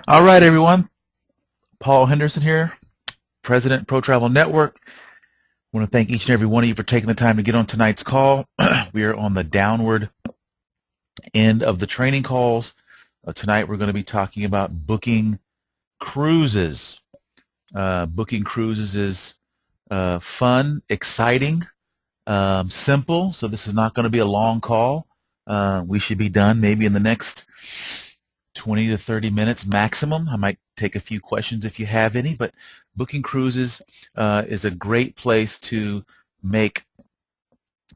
All right, everyone. Paul Henderson here, President, Pro Travel Network. I want to thank each and every one of you for taking the time to get on tonight's call. We are on the downward end of the training calls. Tonight we're going to be talking about booking cruises. Booking cruises is fun, exciting, simple, so this is not going to be a long call. We should be done maybe in the next 20 to 30 minutes maximum. I might take a few questions if you have any, but booking cruises is a great place to make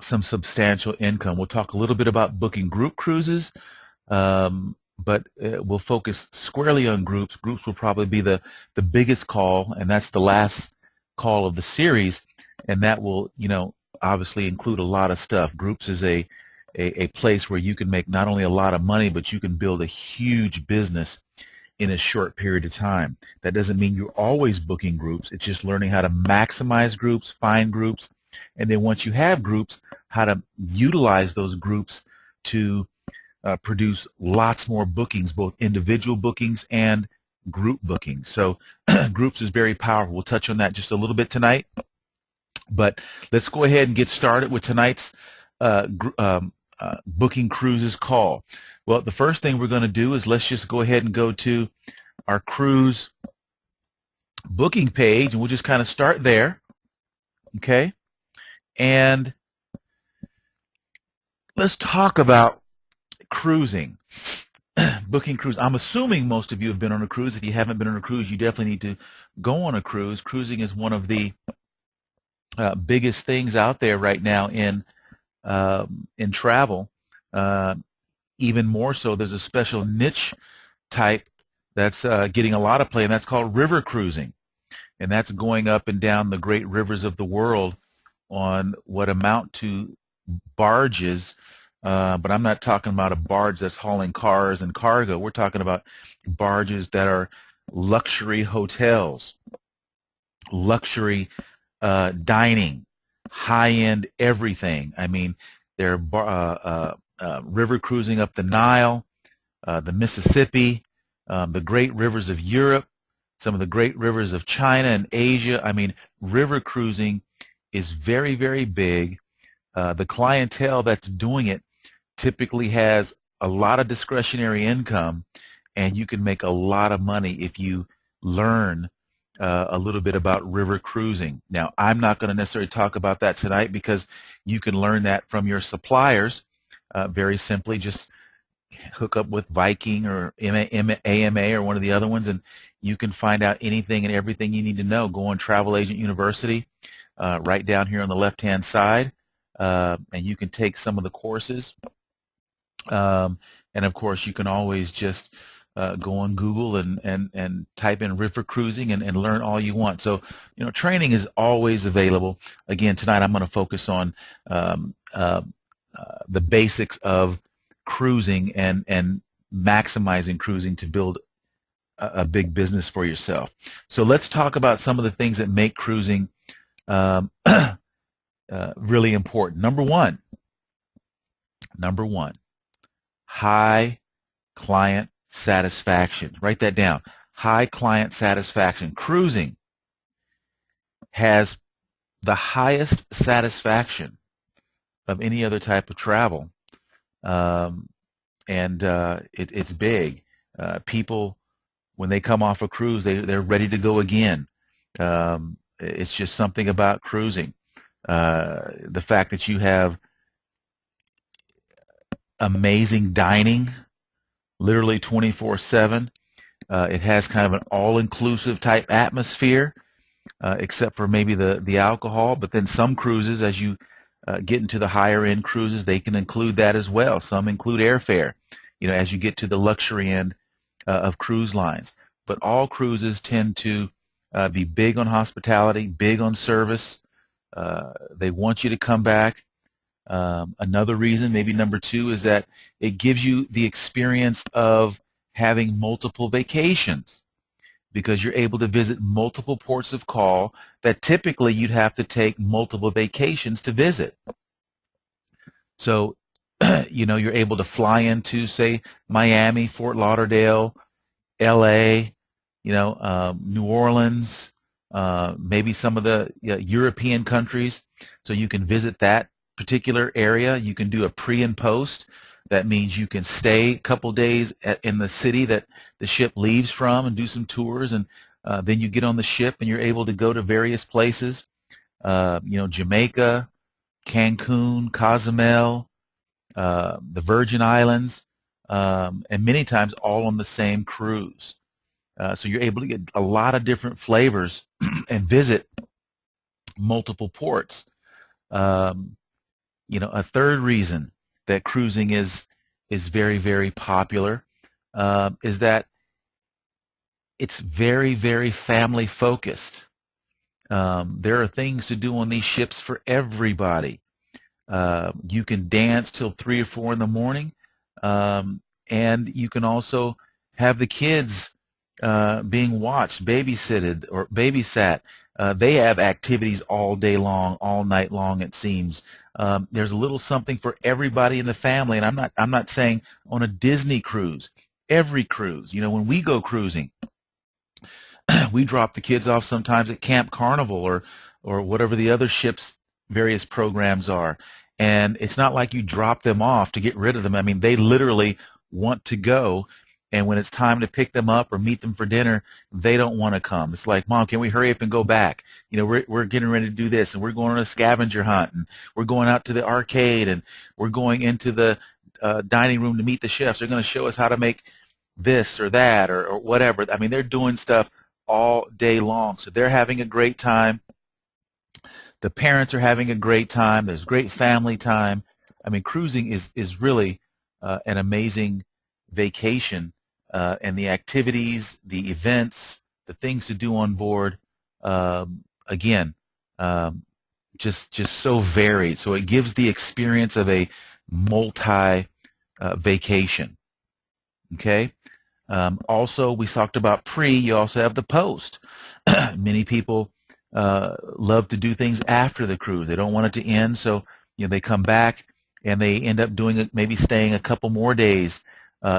some substantial income. We'll talk a little bit about booking group cruises, but we'll focus squarely on groups. Groups will probably be the biggest call, and that's the last call of the series, and that will, obviously include a lot of stuff. Groups is a place where you can make not only a lot of money, but you can build a huge business in a short period of time. That doesn't mean you're always booking groups. It's just learning how to maximize groups, find groups, and then once you have groups, how to utilize those groups to produce lots more bookings, both individual bookings and group bookings. So groups is very powerful. We'll touch on that just a little bit tonight. But let's go ahead and get started with tonight's booking cruises call. Well, the first thing we're going to do is let's just go ahead and go to our cruise booking page, and we'll just kind of start there, okay? And let's talk about cruising. Booking cruise. I'm assuming most of you have been on a cruise. If you haven't been on a cruise, you definitely need to go on a cruise. Cruising is one of the biggest things out there right now in travel. Even more so, there's a special niche type that's getting a lot of play, and that's called river cruising. And that's going up and down the great rivers of the world on what amount to barges, but I'm not talking about a barge that's hauling cars and cargo. We're talking about barges that are luxury hotels, luxury dining, high-end everything. I mean, they're river cruising up the Nile, the Mississippi, the great rivers of Europe, some of the great rivers of China and Asia. I mean, river cruising is very, very big. The clientele that's doing it typically has a lot of discretionary income, and you can make a lot of money if you learn a little bit about river cruising. Now, I'm not going to necessarily talk about that tonight because you can learn that from your suppliers. Very simply, just hook up with Viking or AMA or one of the other ones, and you can find out anything and everything you need to know. Go on Travel Agent University, right down here on the left-hand side, and you can take some of the courses. And of course, you can always just go on Google and type in river cruising and learn all you want. So, training is always available. Again, tonight I'm going to focus on the basics of cruising and maximizing cruising to build a big business for yourself. So let's talk about some of the things that make cruising really important. Number one, high client satisfaction. Write that down. High client satisfaction. Cruising has the highest satisfaction of any other type of travel, and it's big. People, when they come off a cruise, they're ready to go again. It's just something about cruising. The fact that you have amazing dining, literally 24/7. It has kind of an all-inclusive type atmosphere, except for maybe the alcohol. But then some cruises, as you get into the higher-end cruises, they can include that as well. Some include airfare, as you get to the luxury end of cruise lines. But all cruises tend to be big on hospitality, big on service. They want you to come back. Another reason, maybe number two, is that it gives you the experience of having multiple vacations, because you're able to visit multiple ports of call that typically you'd have to take multiple vacations to visit. So, you're able to fly into, say, Miami, Fort Lauderdale, LA, New Orleans, maybe some of the European countries. So you can visit that particular area. You can do a pre and post. That means you can stay a couple days in the city that the ship leaves from and do some tours, and then you get on the ship and you're able to go to various places, Jamaica, Cancun, Cozumel, the Virgin Islands, and many times all on the same cruise. So you're able to get a lot of different flavors and visit multiple ports. A third reason that cruising is very, very popular is that it's very, very family focused. There are things to do on these ships for everybody. You can dance till 3 or 4 in the morning, and you can also have the kids being watched, babysitted, or babysat. They have activities all day long, all night long, it seems. There's a little something for everybody in the family, and I'm not saying on a Disney cruise. Every cruise, when we go cruising, we drop the kids off sometimes at Camp Carnival or whatever the other ship's various programs are. And it's not like you drop them off to get rid of them. I mean, they literally want to go. And when it's time to pick them up or meet them for dinner, they don't want to come. It's like, Mom, can we hurry up and go back? We're getting ready to do this, and we're going on a scavenger hunt, and we're going out to the arcade, and we're going into the dining room to meet the chefs. They're going to show us how to make this or that or whatever. I mean, they're doing stuff all day long. So they're having a great time. The parents are having a great time. There's great family time. I mean, cruising is really an amazing vacation, and the activities, the events, the things to do on board, again, just so varied. So it gives the experience of a multi vacation. Okay. Also, we talked about pre. You also have the post. Many people love to do things after the cruise. They don't want it to end, so they come back and they end up doing it, maybe staying a couple more days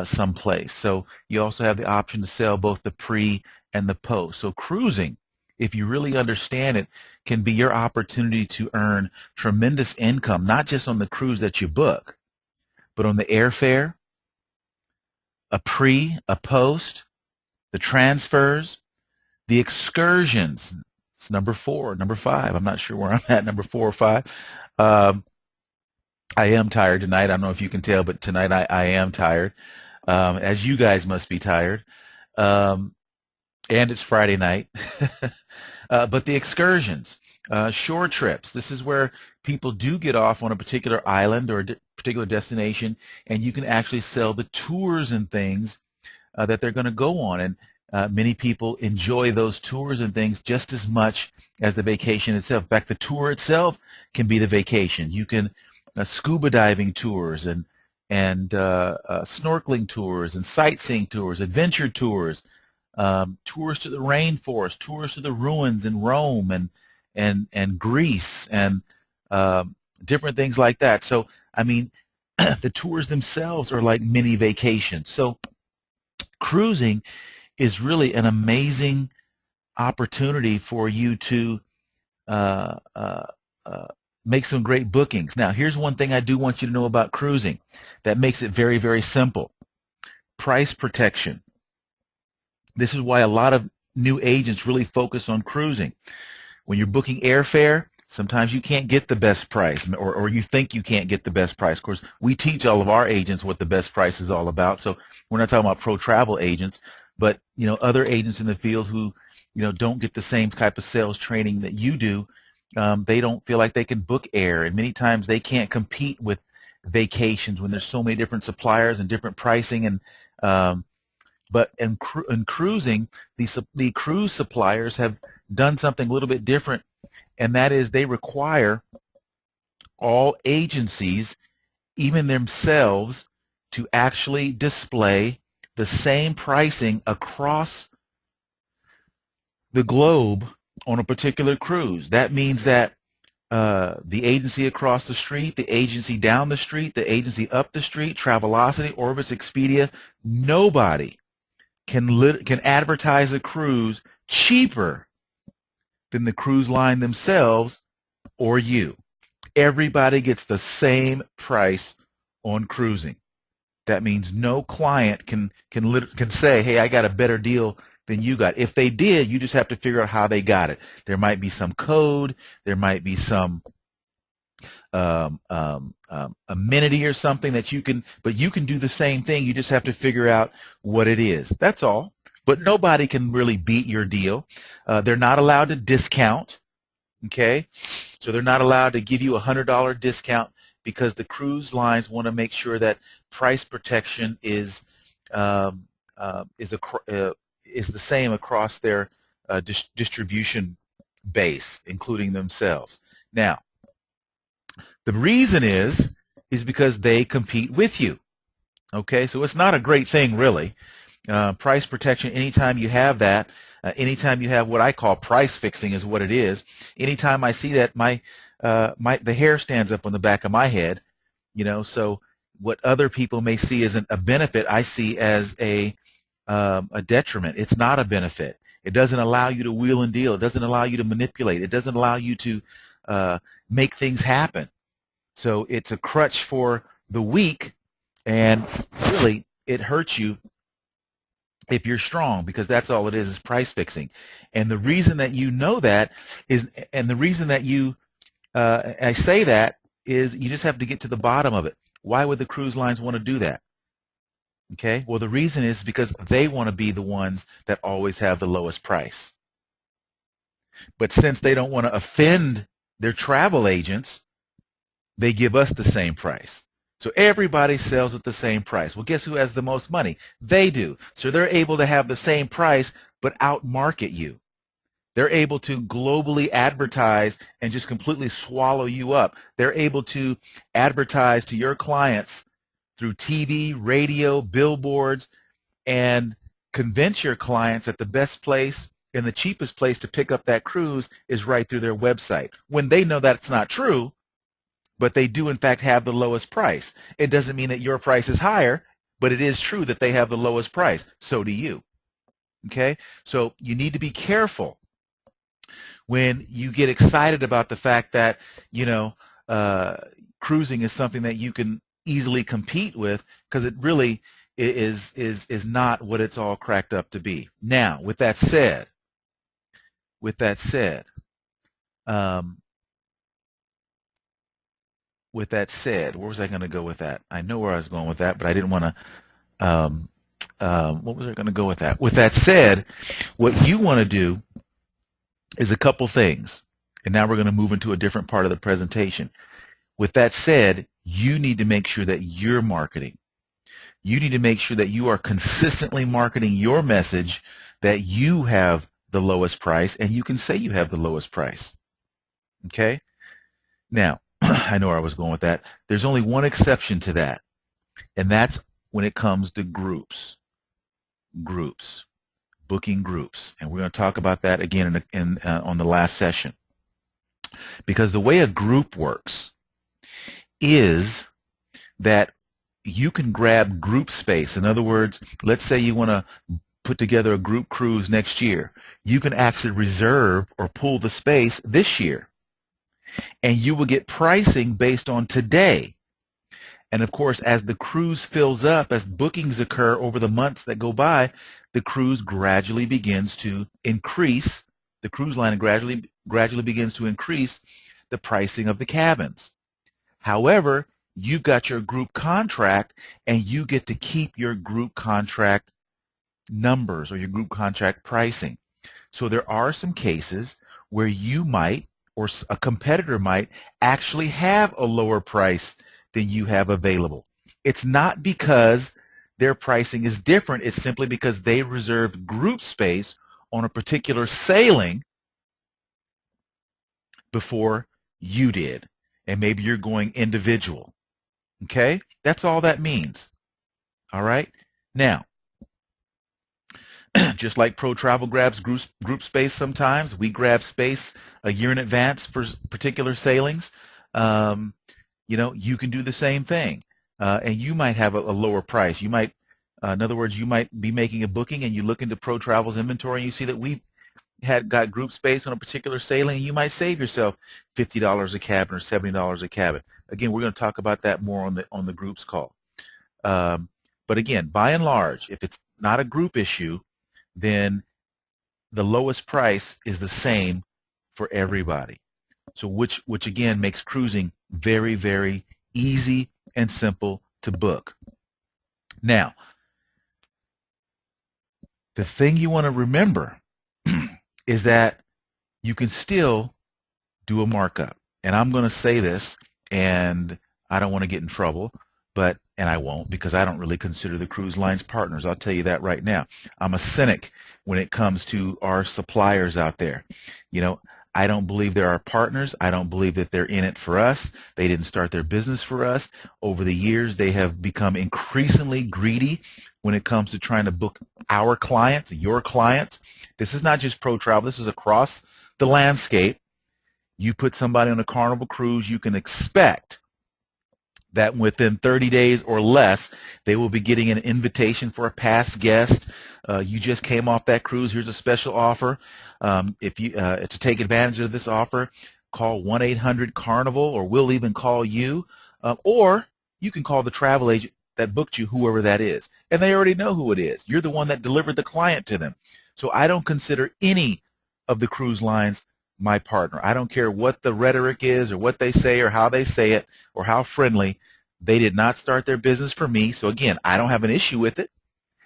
someplace. So you also have the option to sell both the pre and the post. So cruising, if you really understand it, can be your opportunity to earn tremendous income, not just on the cruise that you book, but on the airfare, a pre, a post, the transfers, the excursions. It's number 4, number 5. I'm not sure where I'm at, number 4 or 5. I am tired tonight. I don't know if you can tell, but tonight I am tired, as you guys must be tired. And it's Friday night. But the excursions, shore trips, this is where people do get off on a particular island or a particular destination, and you can actually sell the tours and things that they're going to go on. And many people enjoy those tours and things just as much as the vacation itself. In fact, the tour itself can be the vacation. You can scuba diving tours and snorkeling tours and sightseeing tours, adventure tours, tours to the rainforest, tours to the ruins in Rome and Greece, and different things like that. So, I mean, the tours themselves are like mini vacations. So cruising is really an amazing opportunity for you to make some great bookings. Now, here's one thing I do want you to know about cruising that makes it very, very simple. Price protection. This is why a lot of new agents really focus on cruising. When you're booking airfare, sometimes you can't get the best price, or you think you can't get the best price. Of course, we teach all of our agents what the best price is all about, so we're not talking about pro travel agents, but other agents in the field who don't get the same type of sales training that you do. They don't feel like they can book air, and many times they can't compete with vacations when there's so many different suppliers and different pricing. And but in cruising, the cruise suppliers have done something a little bit different, and that is they require all agencies, even themselves, to actually display the same pricing across the globe on a particular cruise. That means that the agency across the street, the agency down the street, the agency up the street, Travelocity, Orbitz, Expedia, nobody can advertise a cruise cheaper than the cruise line themselves or you. Everybody gets the same price on cruising. That means no client can say, hey, I got a better deal than you got. If they did, you just have to figure out how they got it. There might be some code. There might be some amenity or something that you can, but you can do the same thing. You just have to figure out what it is. That's all. But nobody can really beat your deal. They're not allowed to discount. Okay, so they're not allowed to give you a $100 discount because the cruise lines want to make sure that price protection is the same across their distribution base, including themselves. Now, the reason is because they compete with you. Okay, so it's not a great thing, really. Price protection, anytime you have that, anytime you have what I call price fixing is what it is. Anytime I see that, the hair stands up on the back of my head. You know, so what other people may see as a benefit, I see as a detriment. It's not a benefit. It doesn't allow you to wheel and deal. It doesn't allow you to manipulate. It doesn't allow you to make things happen. So it's a crutch for the weak, and really it hurts you if you're strong, because that's all it is price fixing. And the reason that you know that is, and the reason that I say that is you just have to get to the bottom of it. Why would the cruise lines want to do that? Okay, well, the reason is because they want to be the ones that always have the lowest price. But since they don't want to offend their travel agents, they give us the same price. So everybody sells at the same price. Well, guess who has the most money? They do. So they're able to have the same price but outmarket you. They're able to globally advertise and just completely swallow you up. They're able to advertise to your clients through TV, radio, billboards, and convince your clients that the best place and the cheapest place to pick up that cruise is right through their website, when they know that's not true, but they do in fact have the lowest price. It doesn't mean that your price is higher, but it is true that they have the lowest price. So do you. Okay? So you need to be careful when you get excited about the fact that, you know, cruising is something that you can easily compete with, because it really is not what it's all cracked up to be. Now, with that said, where was I going to go with that? I know where I was going with that, but I didn't want to. What was I going to go with that? With that said, what you want to do is a couple things, and now we're going to move into a different part of the presentation. With that said, you need to make sure that you're marketing. You need to make sure that you are consistently marketing your message, that you have the lowest price, and you can say you have the lowest price. Okay? Now, I know where I was going with that. There's only one exception to that, and that's when it comes to groups, booking groups. And we're going to talk about that again on the last session. Because the way a group works is that you can grab group space. In other words, let's say you want to put together a group cruise next year. You can actually reserve or pull the space this year. And you will get pricing based on today. And of course, as the cruise fills up, as bookings occur over the months that go by, the cruise gradually begins to increase. The cruise line gradually begins to increase the pricing of the cabins. However, you've got your group contract, and you get to keep your group contract numbers or your group contract pricing. So there are some cases where you might, or a competitor might, actually have a lower price than you have available. It's not because their pricing is different. It's simply because they reserved group space on a particular sailing before you did. And maybe you're going individual. Okay? That's all that means. All right? Now, just like Pro Travel grabs group space sometimes, we grab space a year in advance for particular sailings. You know, you can do the same thing. And you might have a lower price. You might In other words, you might be making a booking and you look into ProTravel's inventory and you see that we got group space on a particular sailing, and you might save yourself $50 a cabin or $70 a cabin. Again, we're going to talk about that more on the groups call. But again, by and large, if it's not a group issue, then the lowest price is the same for everybody. So which again makes cruising very, very easy and simple to book. Now, the thing you want to remember is that you can still do a markup. And I'm going to say this, and I don't want to get in trouble, and I won't, because I don't really consider the cruise lines partners. I'll tell you that right now. I'm a cynic when it comes to our suppliers out there. You know, I don't believe they're our partners. I don't believe that they're in it for us. They didn't start their business for us. Over the years, they have become increasingly greedy when it comes to trying to book our clients, your clients. This is not just ProTravel. This is across the landscape. You put somebody on a Carnival cruise, you can expect that within 30 days or less, they will be getting an invitation for a past guest. You just came off that cruise. Here's a special offer. If you to take advantage of this offer, call 1-800-CARNIVAL, or we'll even call you. Or you can call the travel agent that booked you, whoever that is. And they already know who it is. You're the one that delivered the client to them. So I don't consider any of the cruise lines my partner. I don't care what the rhetoric is or what they say or how they say it or how friendly. They did not start their business for me. So again, I don't have an issue with it.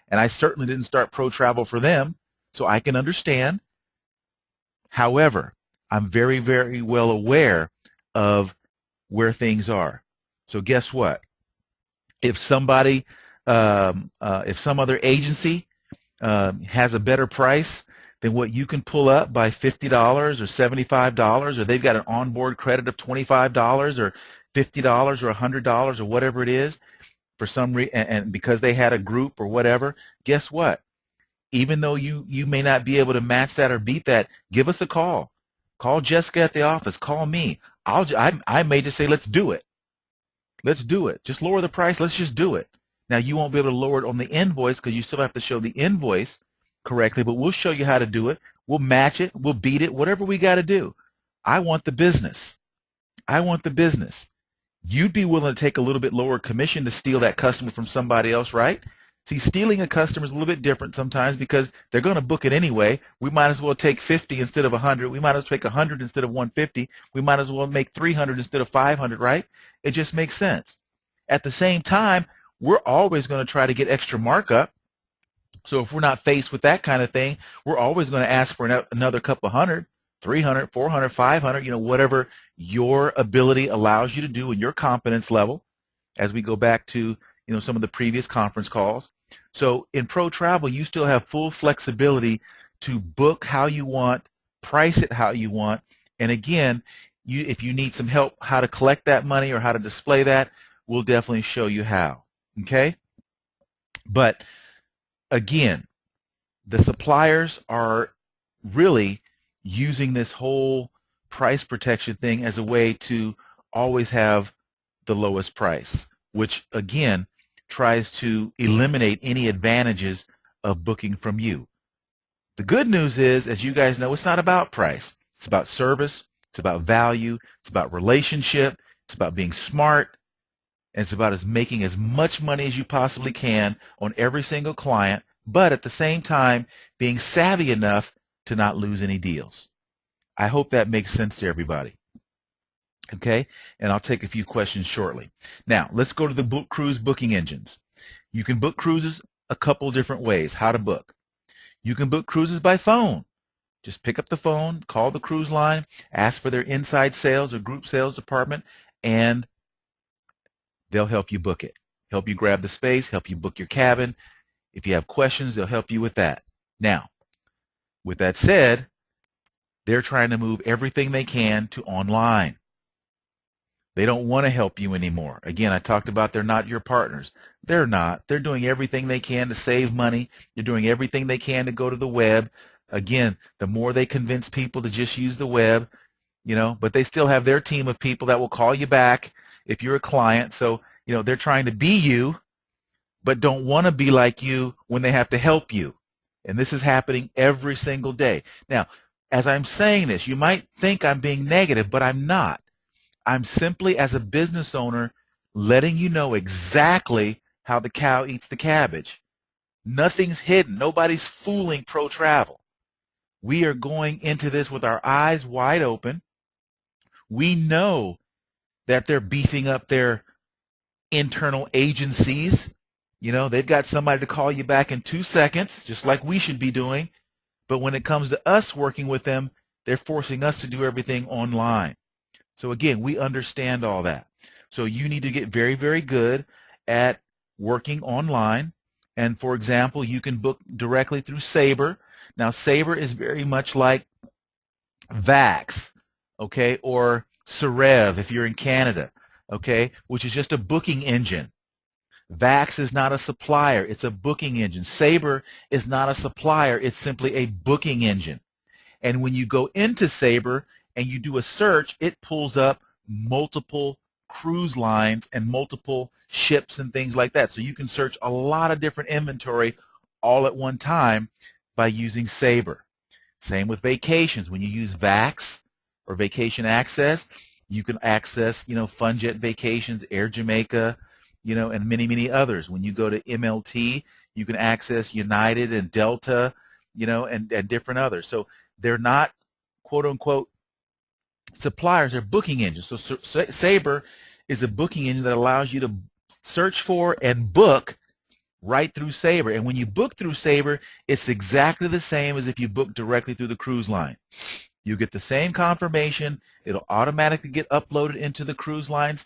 And I certainly didn't start ProTravel for them. So I can understand. However, I'm very, very well aware of where things are. So guess what? If somebody, if some other agency has a better price than what you can pull up by $50 or $75, or they've got an onboard credit of $25 or $50 or $100 or whatever it is, for some reason, and because they had a group or whatever, guess what? Even though you may not be able to match that or beat that, give us a call. Call Jessica at the office. Call me. I may just say, let's do it. Let's do it. Just lower the price. Let's just do it. Now, you won't be able to lower it on the invoice because you still have to show the invoice correctly, but we'll show you how to do it. We'll match it. We'll beat it. Whatever we got to do. I want the business. I want the business. You'd be willing to take a little bit lower commission to steal that customer from somebody else, right? See, stealing a customer is a little bit different sometimes because they're going to book it anyway. We might as well take 50 instead of 100. We might as well take 100 instead of 150. We might as well make 300 instead of 500, right? It just makes sense. At the same time, we're always going to try to get extra markup. So if we're not faced with that kind of thing, we're always going to ask for another couple hundred, 300, 400, 500, whatever your ability allows you to do and your competence level, as we go back to some of the previous conference calls. So in ProTravel, you still have full flexibility to book how you want, price it how you want, and again, if you need some help how to collect that money or how to display that, we'll definitely show you how. Okay? But again, the suppliers are really using this whole price protection thing as a way to always have the lowest price, which again tries to eliminate any advantages of booking from you. The good news is, as you guys know, it's not about price. It's about service. It's about value. It's about relationship. It's about being smart. And it's about making as much money as you possibly can on every single client, but at the same time being savvy enough to not lose any deals. I hope that makes sense to everybody. Okay, and I'll take a few questions shortly. Now, let's go to the cruise booking engines. You can book cruises a couple different ways, how to book. You can book cruises by phone. Just pick up the phone, call the cruise line, ask for their inside sales or group sales department, and they'll help you book it, help you grab the space, help you book your cabin. If you have questions, they'll help you with that. Now, with that said, they're trying to move everything they can to online. They don't want to help you anymore. Again, I talked about they're not your partners. They're not. They're doing everything they can to save money. They're doing everything they can to go to the web. Again, the more they convince people to just use the web, but they still have their team of people that will call you back if you're a client. So, they're trying to be you, but don't want to be like you when they have to help you. And this is happening every single day. Now, as I'm saying this, you might think I'm being negative, but I'm not. I'm simply, as a business owner, letting you know exactly how the cow eats the cabbage. Nothing's hidden. Nobody's fooling ProTravel. We are going into this with our eyes wide open. We know that they're beefing up their internal agencies. You know, they've got somebody to call you back in 2 seconds, just like we should be doing. But when it comes to us working with them, they're forcing us to do everything online. So again, we understand all that. So you need to get very, very good at working online. And for example, you can book directly through Sabre. Now, Sabre is very much like Vax, okay, or Cerev if you're in Canada, okay, which is just a booking engine. Vax is not a supplier. It's a booking engine. Sabre is not a supplier. It's simply a booking engine. And when you go into Sabre and you do a search, it pulls up multiple cruise lines and multiple ships and things like that. So you can search a lot of different inventory all at one time by using Sabre. Same with vacations. When you use Vax or Vacation Access, you can access, Funjet Vacations, Air Jamaica, and many, many others. When you go to MLT, you can access United and Delta, and different others. So they're not, quote unquote, suppliers, they're booking engines. So Sabre is a booking engine that allows you to search for and book right through Sabre. And when you book through Sabre, it's exactly the same as if you book directly through the cruise line. You get the same confirmation. It'll automatically get uploaded into the cruise line's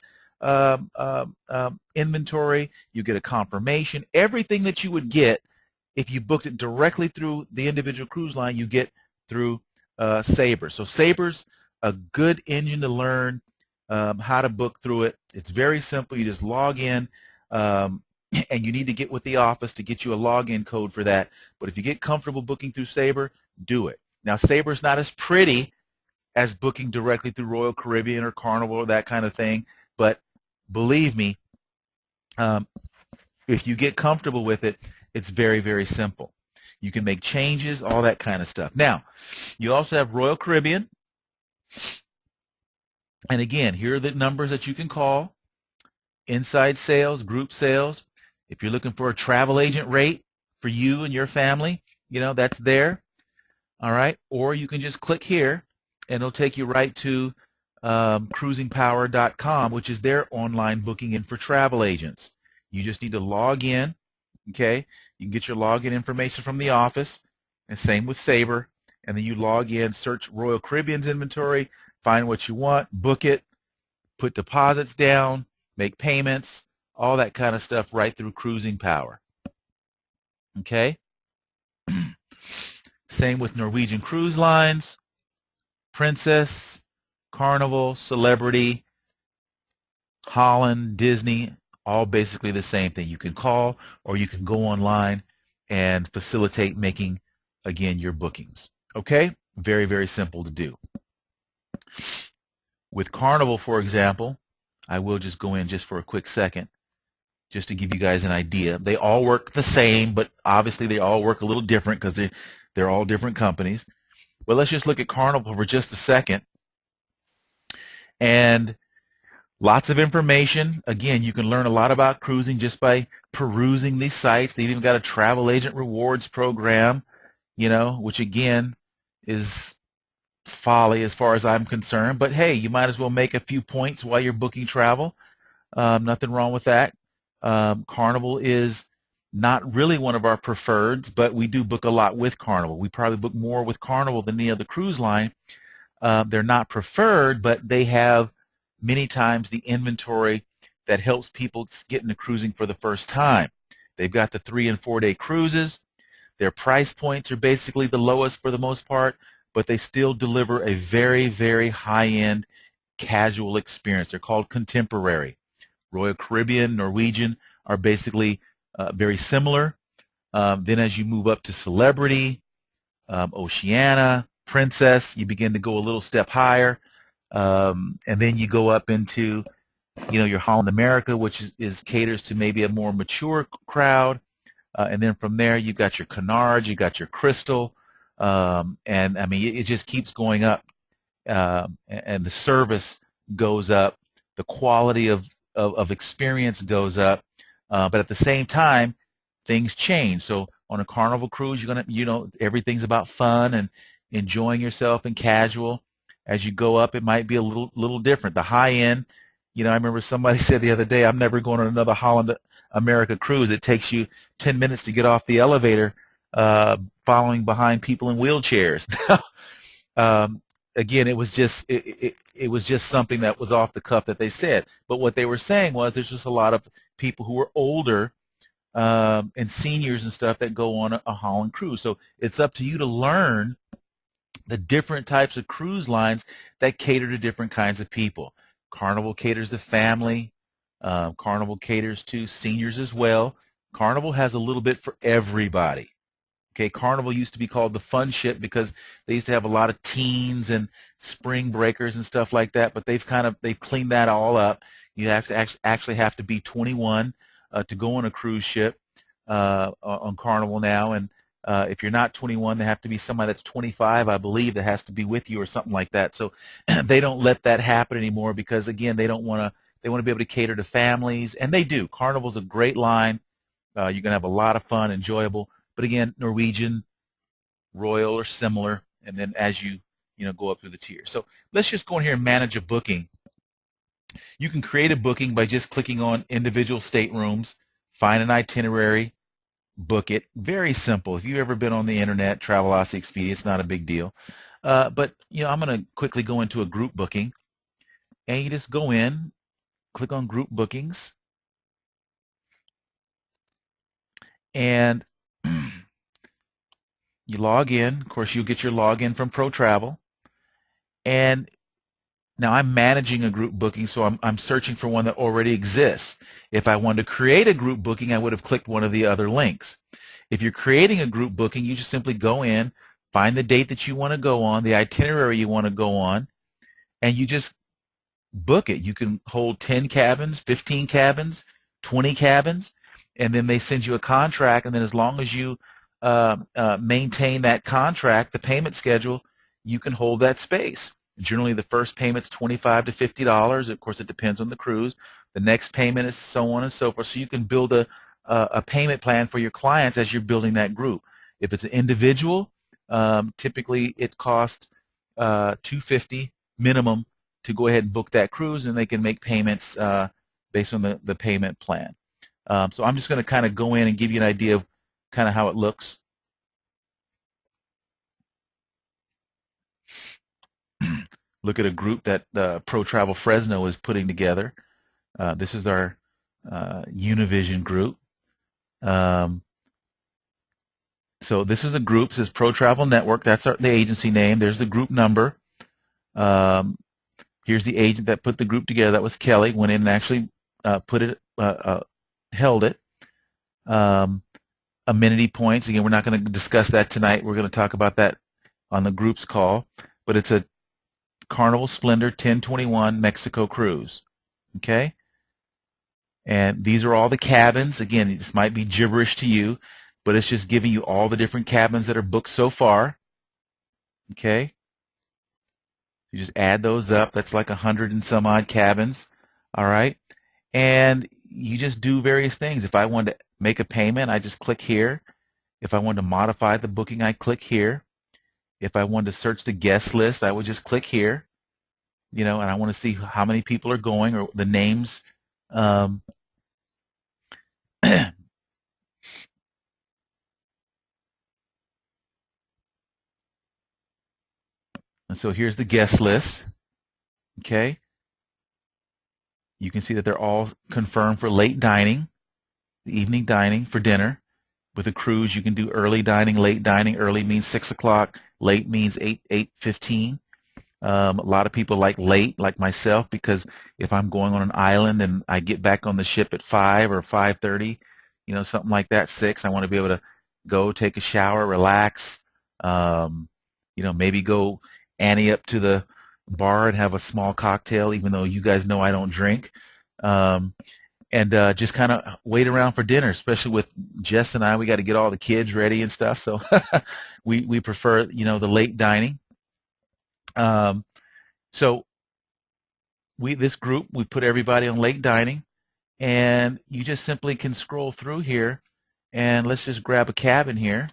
inventory. You get a confirmation. Everything that you would get if you booked it directly through the individual cruise line, you get through Sabre. So Sabre's a good engine to learn how to book through it. It's very simple. You just log in, and you need to get with the office to get you a login code for that. But if you get comfortable booking through Sabre, do it. Now, Sabre's not as pretty as booking directly through Royal Caribbean or Carnival or that kind of thing, but believe me, if you get comfortable with it, it's very, very simple. You can make changes, all that kind of stuff. Now, you also have Royal Caribbean. And again, here are the numbers that you can call. Inside sales, group sales. If you're looking for a travel agent rate for you and your family, that's there. All right. Or you can just click here, and it'll take you right to cruisingpower.com, which is their online booking in for travel agents. You just need to log in. Okay. You can get your login information from the office, and same with Sabre. And then you log in, search Royal Caribbean's inventory, find what you want, book it, put deposits down, make payments, all that kind of stuff right through Cruising Power. Okay? Same with Norwegian Cruise Lines, Princess, Carnival, Celebrity, Holland, Disney, all basically the same thing. You can call or you can go online and facilitate making, again, your bookings. Okay? Very, very simple to do. With Carnival, for example, I will just go in just for a quick second just to give you guys an idea. They all work the same, but obviously they all work a little different because they're all different companies. But let's just look at Carnival for just a second. And lots of information. Again, you can learn a lot about cruising just by perusing these sites. They've even got a travel agent rewards program, which again is folly as far as I'm concerned. But hey, you might as well make a few points while you're booking travel. Nothing wrong with that. Carnival is not really one of our preferreds, but we do book a lot with Carnival. We probably book more with Carnival than any other cruise line. They're not preferred, but they have many times the inventory that helps people get into cruising for the first time. They've got the 3- and 4-day cruises. Their price points are basically the lowest for the most part, but they still deliver a very, very high-end casual experience. They're called contemporary. Royal Caribbean, Norwegian are basically very similar. Then as you move up to Celebrity, Oceania, Princess, you begin to go a little step higher. And then you go up into your Holland America, which is caters to maybe a more mature crowd. And then from there, you've got your Canards, you got your Crystal, and I mean, it just keeps going up, and the service goes up, the quality of experience goes up, but at the same time, things change. So on a Carnival cruise, you're gonna, everything's about fun and enjoying yourself and casual. As you go up, it might be a little different. The high end, I remember somebody said the other day, I'm never going on another Holland America cruise. It takes you 10 minutes to get off the elevator, following behind people in wheelchairs. um, Again, it was just it was just something that was off the cuff that they said. But what they were saying was there's just a lot of people who are older, and seniors and stuff that go on a Holland cruise. So it's up to you to learn the different types of cruise lines that cater to different kinds of people. Carnival caters to family. Carnival caters to seniors as well. Carnival has a little bit for everybody. Okay, Carnival used to be called the fun ship because they used to have a lot of teens and spring breakers and stuff like that, but they've cleaned that all up. You have to actually have to be 21 to go on a cruise ship on Carnival now, and if you're not 21, there have to be somebody that's 25, I believe, that has to be with you or something like that. So they don't let that happen anymore because, again, they want to be able to cater to families, and they do. Carnival's a great line. You're going to have a lot of fun, enjoyable. But again, Norwegian, Royal, or similar, and then as you go up through the tiers. So let's just go in here and manage a booking. You can create a booking by just clicking on individual staterooms, find an itinerary, book it. Very simple. If you've ever been on the internet, Travelocity, Expedia, it's not a big deal. But I'm going to quickly go into a group booking, and you just go in, click on group bookings, and you log in. Of course, you'll get your login from ProTravel. And now I'm managing a group booking, so I'm searching for one that already exists. If I wanted to create a group booking, I would have clicked one of the other links. If you're creating a group booking, you just simply go in, find the date that you want to go on, the itinerary you want to go on, and you just book it. You can hold 10 cabins, 15 cabins, 20 cabins, and then they send you a contract, and then as long as you maintain that contract, the payment schedule, you can hold that space. Generally, the first payment's $25 to $50. Of course, it depends on the cruise. The next payment is so on and so forth. So you can build a payment plan for your clients as you're building that group. If it's an individual, typically it costs $250 minimum to go ahead and book that cruise, and they can make payments based on the payment plan. So I'm just going to kind of go in and give you an idea of kind of how it looks. Look at a group that ProTravel Fresno is putting together. This is our Univision group. So this is a group. It says ProTravel Network. That's the agency name. There's the group number. Here's the agent that put the group together. That was Kelly. Went in and actually held it. Amenity points. Again, we're not going to discuss that tonight. We're going to talk about that on the group's call. But it's a Carnival Splendor 1021 Mexico cruise. Okay? And these are all the cabins. Again, this might be gibberish to you, but it's just giving you all the different cabins that are booked so far. Okay? You just add those up. That's like 100 and some odd cabins. All right? And you just do various things. If I want to make a payment, I just click here. If I want to modify the booking, I click here. If I want to search the guest list, I would just click here. And I want to see how many people are going or the names. And so here's the guest list. Okay. You can see that they're all confirmed for late dining, the evening dining for dinner. With a cruise, you can do early dining, late dining. Early means 6 o'clock. Late means 8:15. A lot of people like late, like myself, because if I'm going on an island and I get back on the ship at 5 or 5:30, something like that, 6, I want to be able to go take a shower, relax, maybe go ante up to the bar and have a small cocktail, even though you guys know I don't drink. And just kind of wait around for dinner, especially with Jess and I. We got to get all the kids ready and stuff, so we prefer, you know, the late dining. Um, so this group, we put everybody on late dining, and you just simply can scroll through here, and let's just grab a cabin here,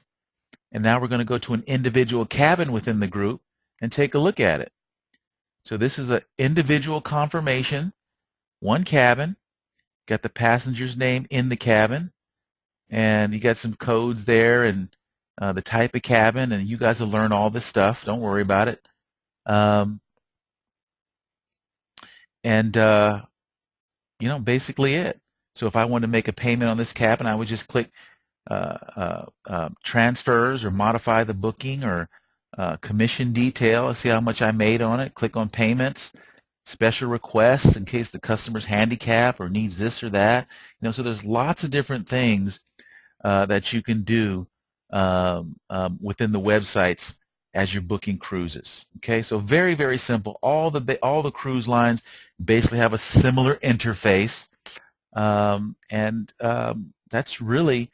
and now we're going to go to an individual cabin within the group and take a look at it. So this is an individual confirmation, one cabin, got the passenger's name in the cabin, and you got some codes there and the type of cabin, and you guys will learn all this stuff. Don't worry about it. And you know, basically it. So if I wanted to make a payment on this cabin, I would just click transfers or modify the booking or commission detail. Let's see how much I made on it. Click on payments, special requests in case the customer's handicapped or needs this or that. You know, so there's lots of different things that you can do within the websites as you're booking cruises. Okay, so very, very simple. All the cruise lines basically have a similar interface, and that's really,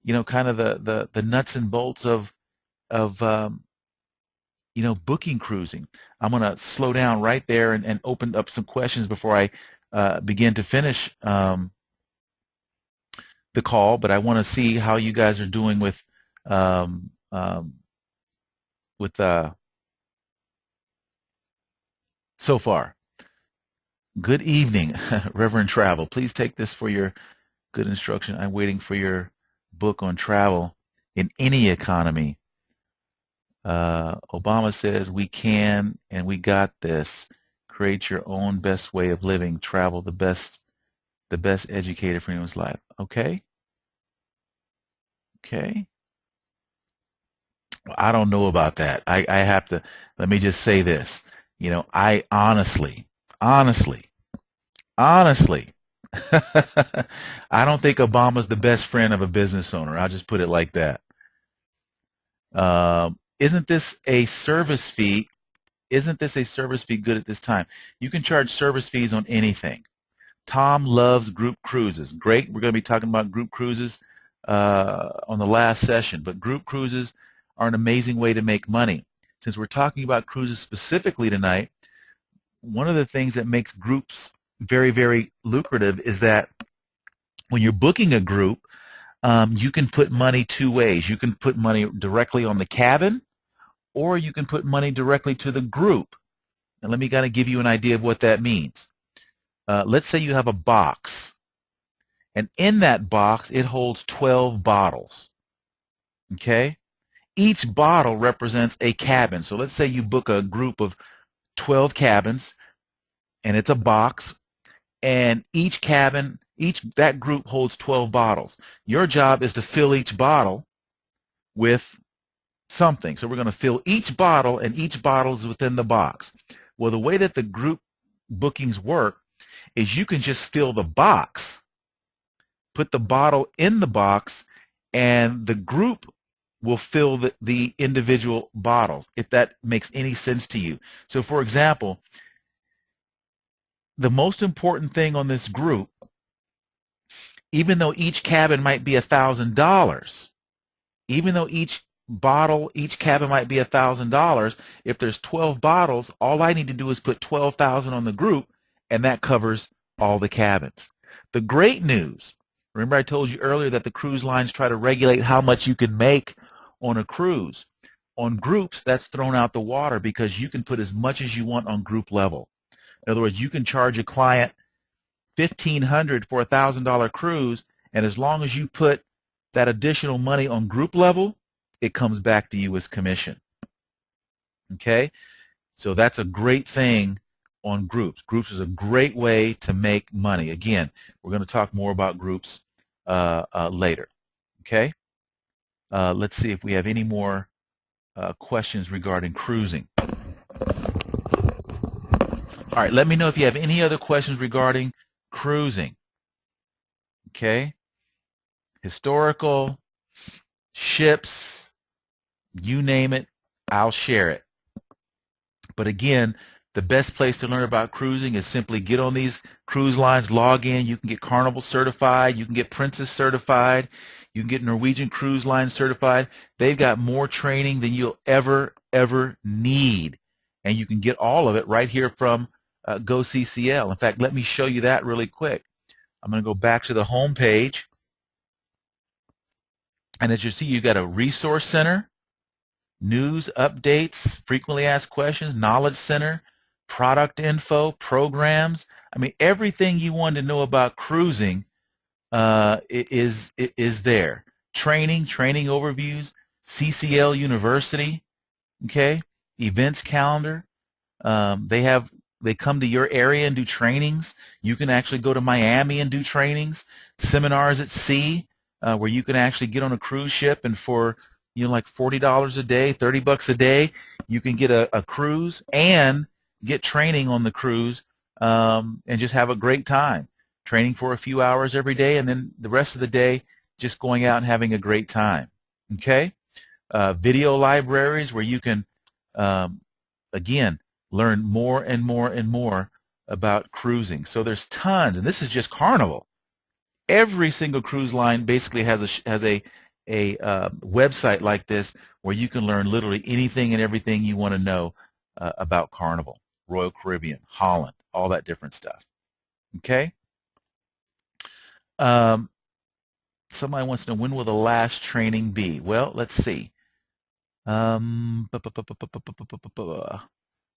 you know, kind of the nuts and bolts of you know, booking cruising. I'm going to slow down right there and open up some questions before I begin to finish the call, but I want to see how you guys are doing with um, um, with so far. Good evening, Reverend Travel. Please take this for your good instruction. I'm waiting for your book on travel in any economy. Obama says we can and we got this. Create your own best way of living. Travel the best educated for anyone's life. Okay. Okay. I don't know about that. I have to, let me just say this. You know, I honestly, honestly, honestly, I don't think Obama's the best friend of a business owner. I'll just put it like that. Isn't this a service fee? Isn't this a service fee good at this time? You can charge service fees on anything. Tom loves group cruises. Great. We're going to be talking about group cruises on the last session, but group cruises are an amazing way to make money. Since we're talking about cruises specifically tonight, one of the things that makes groups very, very lucrative is that when you're booking a group, you can put money two ways. You can put money directly on the cabin, or you can put money directly to the group. And let me kind of give you an idea of what that means. Let's say you have a box, and in that box it holds 12 bottles. Okay? Each bottle represents a cabin. So let's say you book a group of 12 cabins, and it's a box, and each cabin, that group holds 12 bottles. Your job is to fill each bottle with something. So we're going to fill each bottle, and each bottle is within the box. Well, the way that the group bookings work is you can just fill the box, put the bottle in the box, and the group will fill the individual bottles, if that makes any sense to you. So for example, the most important thing on this group, even though each cabin might be $1,000, even though each cabin might be $1,000, if there's 12 bottles, all I need to do is put 12,000 on the group, and that covers all the cabins. The great news, remember I told you earlier that the cruise lines try to regulate how much you can make on a cruise. On groups, that's thrown out the water because you can put as much as you want on group level. In other words, you can charge a client $1,500 for a $1,000 cruise, and as long as you put that additional money on group level, it comes back to you as commission. Okay? So that's a great thing on groups. Groups is a great way to make money. Again, we're going to talk more about groups later. Okay? Let's see if we have any more questions regarding cruising. All right, let me know if you have any other questions regarding cruising. Okay? Historical, ships, you name it, I'll share it. But again, The best place to learn about cruising is simply get on these cruise lines, log in. You can get Carnival certified. You can get Princess certified. You can get Norwegian Cruise Line certified. They've got more training than you'll ever need. And you can get all of it right here from GoCCL. In fact, let me show you that really quick. I'm going to go back to the home page. And as you see, you've got a resource center, news, updates, frequently asked questions, knowledge center, product info, programs. I mean, everything you want to know about cruising is there. Training overviews, CCL University, okay, events calendar. They come to your area and do trainings. You can actually go to Miami and do trainings, seminars at sea, where you can actually get on a cruise ship, and for like $40 a day, $30 a day, you can get a cruise and get training on the cruise, and just have a great time. Training for a few hours every day, and then the rest of the day just going out and having a great time. Okay? Video libraries where you can, again, learn more and more about cruising. So there's tons, and this is just Carnival. Every single cruise line basically has a website like this where you can learn literally anything and everything you want to know about Carnival, Royal Caribbean, Holland, all that different stuff. Okay? Somebody wants to know, when will the last training be? Well, let's see.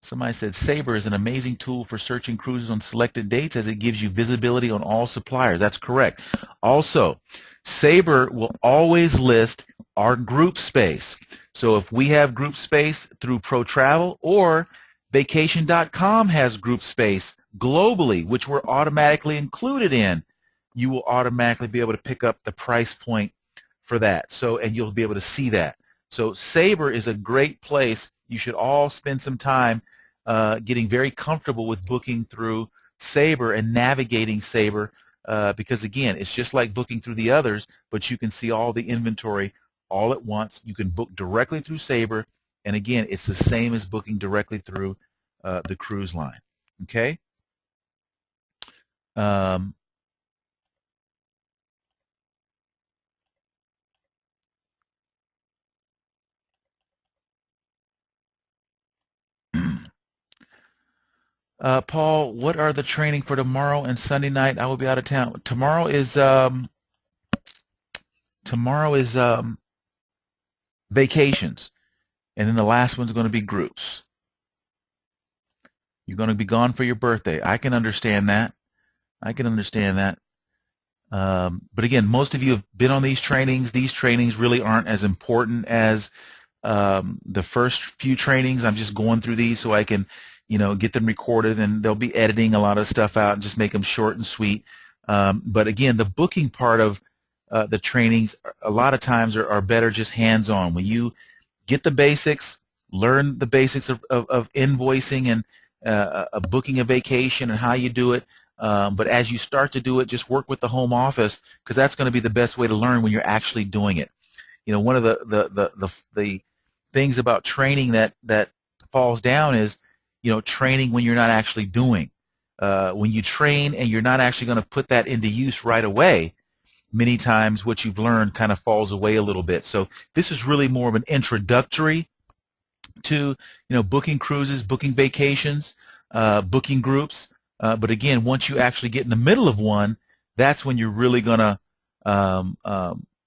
Somebody said Sabre is an amazing tool for searching cruises on selected dates, as it gives you visibility on all suppliers. That's correct. Also, Sabre will always list our group space. So if we have group space through ProTravel, or Vacation.com has group space globally, which we're automatically included in, you will automatically be able to pick up the price point for that. So, and you'll be able to see that. So Sabre is a great place. You should all spend some time getting very comfortable with booking through Sabre and navigating Sabre, because again, it's just like booking through the others, but you can see all the inventory all at once. You can book directly through Sabre, and again, it's the same as booking directly through the cruise line. Okay? Paul, what are the training for tomorrow and Sunday night? I will be out of town. Tomorrow is vacations, and then the last one's going to be groups. You're going to be gone for your birthday. I can understand that. I can understand that. But again, most of you have been on these trainings. These trainings really aren't as important as the first few trainings. I'm just going through these so I can, get them recorded, and they'll be editing a lot of stuff out and just make them short and sweet. But again, the booking part of the trainings a lot of times are better just hands-on. When you get the basics, learn the basics of invoicing and booking a vacation and how you do it. But as you start to do it, just work with the home office, because that's going to be the best way to learn when you're actually doing it. One of the things about training that falls down is, training when you're not actually doing. When you train and you're not actually going to put that into use right away, many times what you've learned kind of falls away a little bit. So this is really more of an introductory to, booking cruises, booking vacations, booking groups. But again, once you actually get in the middle of one, that's when you're really going to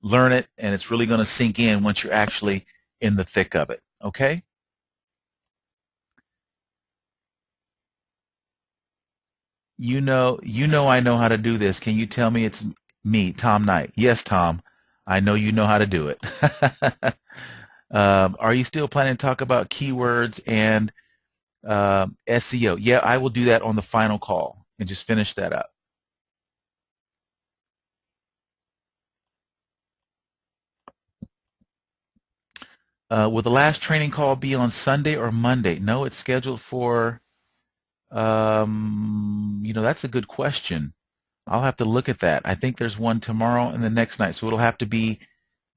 learn it, and it's really going to sink in once you're actually in the thick of it. Okay? I know how to do this. Can you tell me it's me, Tom Knight? Yes, Tom. I know you know how to do it. Are you still planning to talk about keywords and SEO? Yeah, I will do that on the final call and just finish that up. Will the last training call be on Sunday or Monday? No, it's scheduled for, that's a good question. I'll have to look at that. I think there's one tomorrow and the next night, so it'll have to be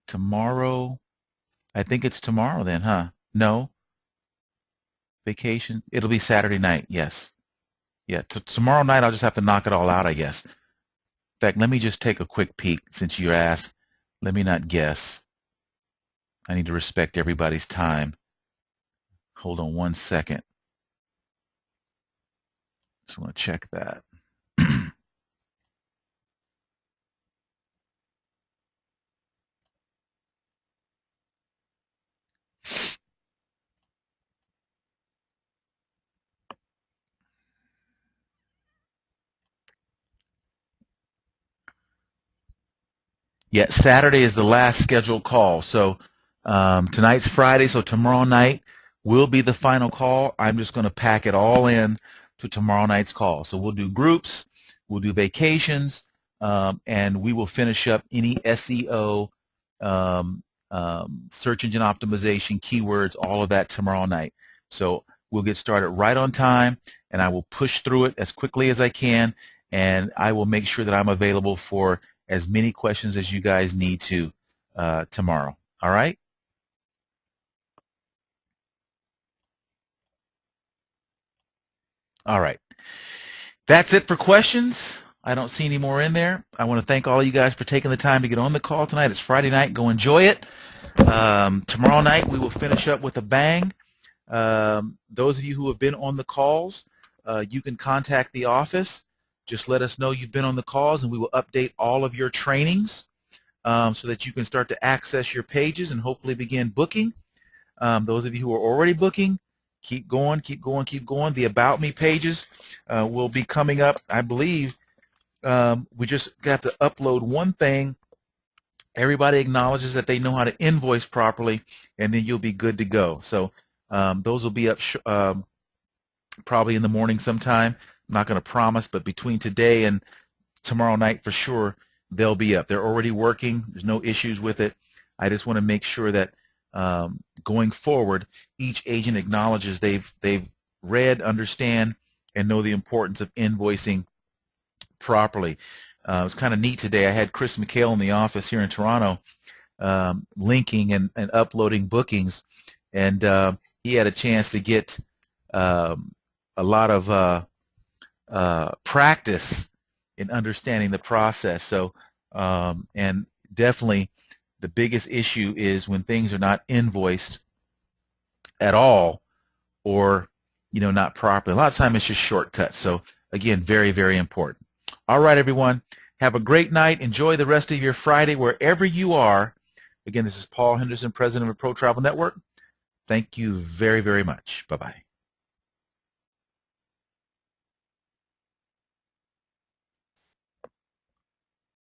tomorrow. I think it's tomorrow then, huh? No. Vacation. It'll be Saturday night. Yes. Yeah. Tomorrow night I'll just have to knock it all out, I guess. In fact, let me just take a quick peek since you asked. Let me not guess. I need to respect everybody's time. Hold on one second. Just want to check that. Yeah, Saturday is the last scheduled call. So tonight's Friday, so tomorrow night will be the final call. I'm just going to pack it all in to tomorrow night's call. So we'll do groups, we'll do vacations, and we will finish up any SEO, search engine optimization, keywords, all of that tomorrow night. So we'll get started right on time, and I will push through it as quickly as I can, and I will make sure that I'm available for as many questions as you guys need to tomorrow. All right? All right. That's it for questions. I don't see any more in there. I want to thank all of you guys for taking the time to get on the call tonight. It's Friday night. Go enjoy it. Tomorrow night we will finish up with a bang. Those of you who have been on the calls, you can contact the office. Just let us know you've been on the calls, and we will update all of your trainings so that you can start to access your pages and hopefully begin booking. Those of you who are already booking, keep going, keep going, keep going. The About Me pages will be coming up, I believe. We just got to upload one thing. Everybody acknowledges that they know how to invoice properly, and then you'll be good to go. So those will be up probably in the morning sometime. I'm not going to promise, but between today and tomorrow night for sure, they'll be up. They're already working. There's no issues with it. I just want to make sure that going forward, each agent acknowledges they've read, understand, and know the importance of invoicing properly. It was kind of neat today. I had Chris McHale in the office here in Toronto linking and uploading bookings, and he had a chance to get a lot of practice in understanding the process. So, and definitely the biggest issue is when things are not invoiced at all, or not properly. A lot of times it's just shortcuts. So again, very, very important. All right, everyone. Have a great night. Enjoy the rest of your Friday wherever you are. Again, this is Paul Henderson, president of Pro Travel Network. Thank you very, very much. Bye-bye.